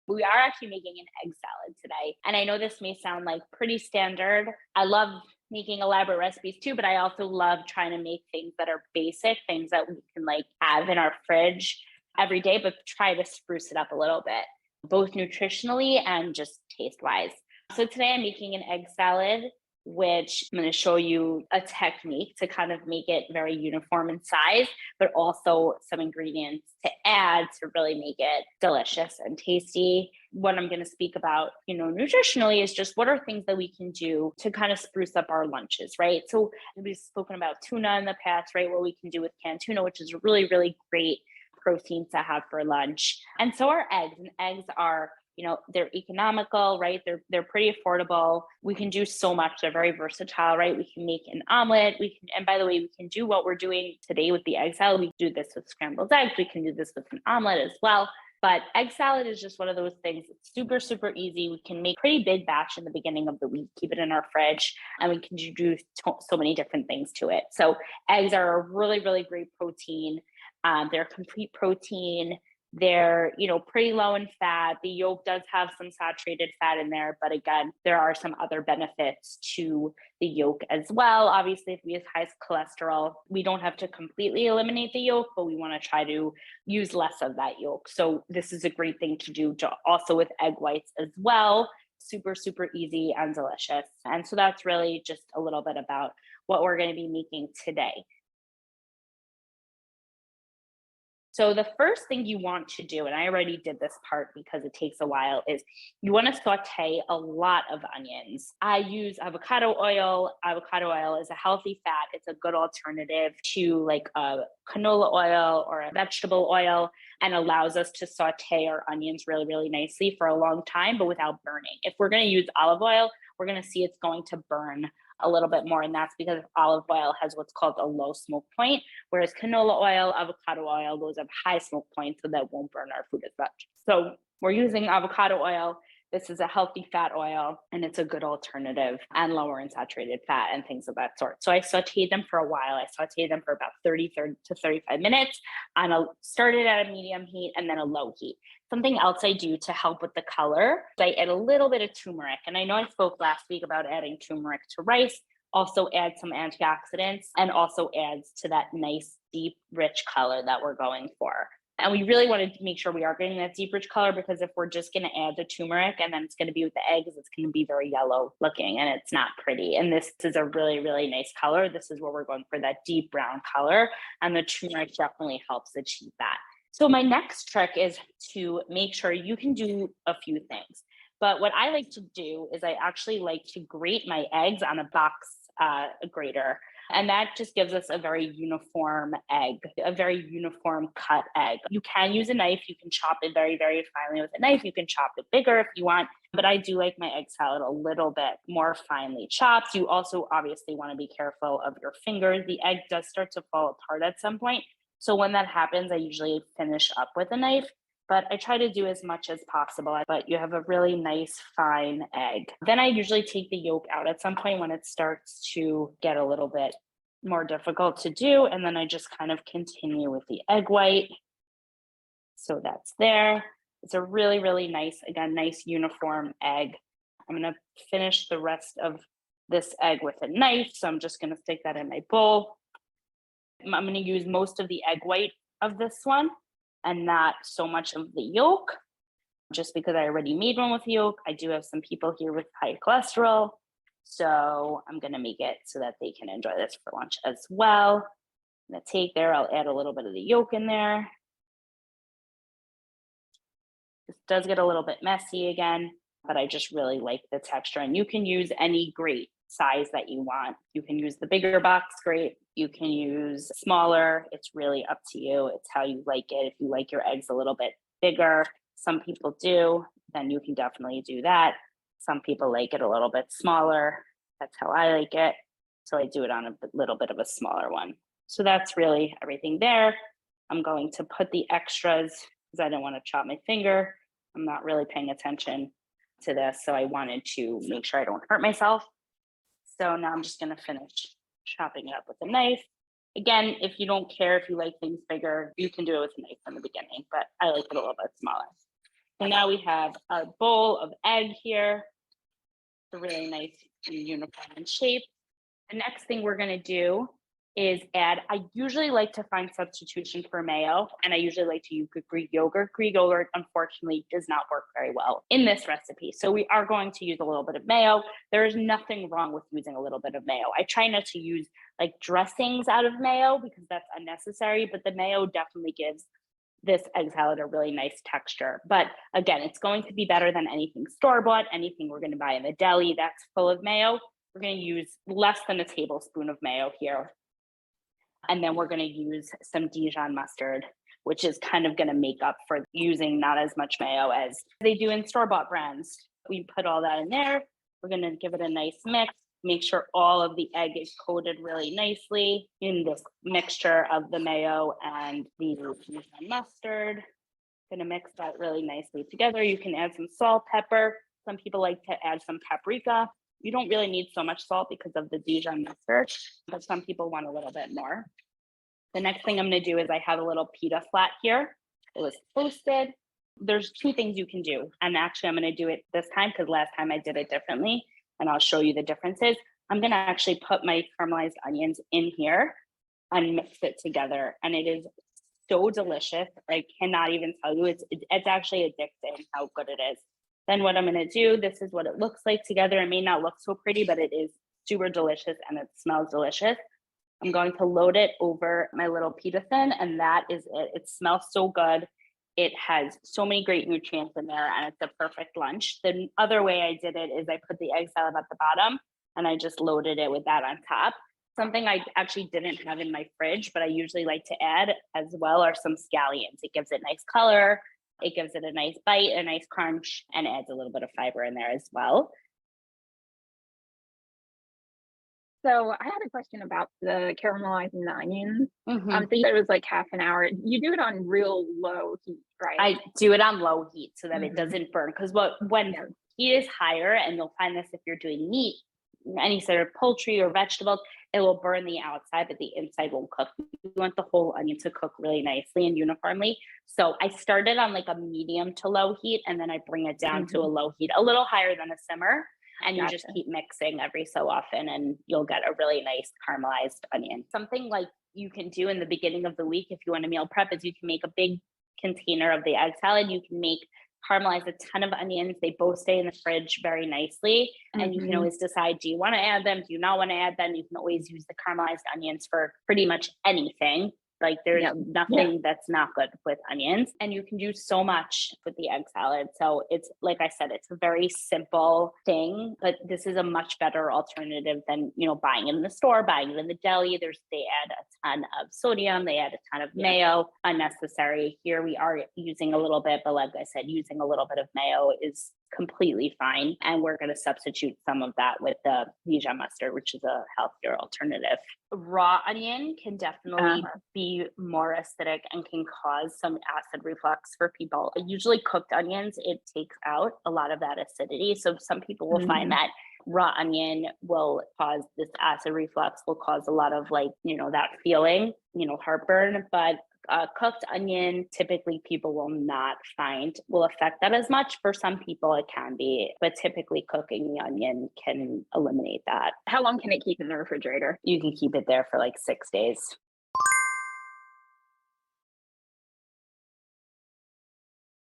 We are actually making an egg salad today. And I know this may sound like pretty standard. I love making elaborate recipes too, but I also love trying to make things that are basic, things that we can like have in our fridge every day, but try to spruce it up a little bit, both nutritionally and just taste wise. So today I'm making an egg salad, which I'm going to show you a technique to kind of make it very uniform in size, but also some ingredients to add to really make it delicious and tasty. What I'm going to speak about, nutritionally is just what are things that we can do to kind of spruce up our lunches, right? So we've spoken about tuna in the past, right? What we can do with canned tuna, which is really, really great protein to have for lunch. And so are eggs, and eggs are they're economical, right? They're pretty affordable. We can do so much. They're very versatile, right? We can make an omelet. And by the way, we can do what we're doing today with the egg salad. We do this with scrambled eggs. We can do this with an omelet as well. But egg salad is just one of those things. It's super, super easy. We can make pretty big batch in the beginning of the week, keep it in our fridge, and we can do so many different things to it. So eggs are a really, really great protein. They're complete protein. They're, pretty low in fat. The yolk does have some saturated fat in there, but again, there are some other benefits to the yolk as well. Obviously, if we have high cholesterol, we don't have to completely eliminate the yolk, but we want to try to use less of that yolk. So this is a great thing to do also with egg whites as well. Super, super easy and delicious. And so that's really just a little bit about what we're going to be making today. So the first thing you want to do, and I already did this part because it takes a while, is you want to saute a lot of onions. I use avocado oil. Avocado oil is a healthy fat. It's a good alternative to like a canola oil or a vegetable oil, and allows us to saute our onions really, really nicely for a long time, but without burning. If we're going to use olive oil, we're going to see it's going to burn a little bit more. And that's because olive oil has what's called a low smoke point, whereas canola oil, avocado oil, those have high smoke points, so that won't burn our food as much. So we're using avocado oil. This is a healthy fat oil, and it's a good alternative and lower in saturated fat and things of that sort. So I sauteed them for a while. I sauteed them for about 30 to 35 minutes. And I started at a medium heat and then a low heat. Something else I do to help with the color, I add a little bit of turmeric. And I know I spoke last week about adding turmeric to rice, also add some antioxidants, and also adds to that nice, deep, rich color that we're going for. And we really want to make sure we are getting that deep, rich color, because if we're just going to add the turmeric and then it's going to be with the eggs, it's going to be very yellow looking and it's not pretty. And this is a really, really nice color. This is where we're going for that deep brown color. And the turmeric definitely helps achieve that. So my next trick is to make sure you can do a few things. But what I like to do is I actually like to grate my eggs on a box grater. And that just gives us a very uniform egg, a very uniform cut egg. You can use a knife. You can chop it very, very finely with a knife. You can chop it bigger if you want. But I do like my egg salad a little bit more finely chopped. You also obviously want to be careful of your fingers. The egg does start to fall apart at some point. So when that happens, I usually finish up with a knife. But I try to do as much as possible, but you have a really nice fine egg. Then I usually take the yolk out at some point when it starts to get a little bit more difficult to do. And then I just kind of continue with the egg white. So that's there. It's a really, really nice, again, nice uniform egg. I'm going to finish the rest of this egg with a knife. So I'm just going to stick that in my bowl. I'm going to use most of the egg white of this one and not so much of the yolk, just because I already made one with yolk. I do have some people here with high cholesterol, so I'm going to make it so that they can enjoy this for lunch as well. I'm going to take there, I'll add a little bit of the yolk in there. This does get a little bit messy again, but I just really like the texture. And you can use any grate size that you want. You can use the bigger box grate. You can use smaller. It's really up to you. It's how you like it. If you like your eggs a little bit bigger, some people do, then you can definitely do that. Some people like it a little bit smaller. That's how I like it. So I do it on a little bit of a smaller one. So that's really everything there. I'm going to put the extras because I don't want to chop my finger. I'm not really paying attention to this. So I wanted to make sure I don't hurt myself. So now I'm just going to finish chopping it up with a knife. Again, if you don't care if you like things bigger, you can do it with a knife in the beginning, but I like it a little bit smaller. So now we have our bowl of egg here. It's a really nice and uniform shape. The next thing we're going to do is add, I usually like to find substitution for mayo, and I usually like to use Greek yogurt. Greek yogurt, unfortunately, does not work very well in this recipe. So we are going to use a little bit of mayo. There is nothing wrong with using a little bit of mayo. I try not to use like dressings out of mayo because that's unnecessary, but the mayo definitely gives this egg salad a really nice texture. But again, it's going to be better than anything store-bought, anything we're going to buy in the deli that's full of mayo. We're going to use less than a tablespoon of mayo here. And then we're going to use some Dijon mustard, which is kind of going to make up for using not as much mayo as they do in store-bought brands. We put all that in there. We're going to give it a nice mix. Make sure all of the egg is coated really nicely in this mixture of the mayo and the Dijon mustard. Going to mix that really nicely together. You can add some salt, pepper. Some people like to add some paprika. You don't really need so much salt because of the Dijon mustard, but some people want a little bit more. The next thing I'm going to do is I have a little pita flat here. It was toasted. There's two things you can do. And actually, I'm going to do it this time because last time I did it differently, and I'll show you the differences. I'm going to actually put my caramelized onions in here and mix it together. And it is so delicious. I cannot even tell you. It's actually addicting how good it is. Then what I'm going to do, this is what it looks like together. It may not look so pretty, but it is super delicious and it smells delicious. I'm going to load it over my little pita thin, and that is it. It smells so good. It has so many great nutrients in there, and it's a perfect lunch. The other way I did it is I put the egg salad at the bottom, and I just loaded it with that on top. Something I actually didn't have in my fridge, but I usually like to add as well are some scallions. It gives it nice color. It gives it a nice bite, a nice crunch, and adds a little bit of fiber in there as well. So I had a question about the caramelizing the onions. Mm-hmm. So you said it was like half an hour. You do it on real low heat, right? I do it on low heat so that it Mhm. doesn't burn. Because when heat is higher, and you'll find this if you're doing meat, any sort of poultry or vegetables, it will burn the outside, but the inside won't cook. You want the whole onion to cook really nicely and uniformly. So I started on like a medium to low heat, and then I bring it down to a low heat, a little higher than a simmer. And you just keep mixing every so often, and you'll get a really nice caramelized onion. Something like you can do in the beginning of the week if you want to meal prep is you can make a big container of the egg salad. You can caramelize a ton of onions. They both stay in the fridge very nicely. And you can always decide, do you want to add them? Do you not want to add them? You can always use the caramelized onions for pretty much anything. Like there's nothing that's not good with onions, and you can do so much with the egg salad. So it's, like I said, it's a very simple thing, but this is a much better alternative than, buying it in the store, buying it in the deli. They add a ton of sodium. They add a ton of mayo, unnecessary. Here we are using a little bit, but like I said, using a little bit of mayo is completely fine. And we're going to substitute some of that with the Dijon mustard, which is a healthier alternative. Raw onion can definitely be more acidic and can cause some acid reflux for people. Usually cooked onions, it takes out a lot of that acidity. So some people will find that raw onion will cause this acid reflux, will cause a lot of that feeling, heartburn. But cooked onion, typically people will not find will affect that as much. For some people it can be, but typically cooking the onion can eliminate that. How long can it keep in the refrigerator? You can keep it there for like 6 days.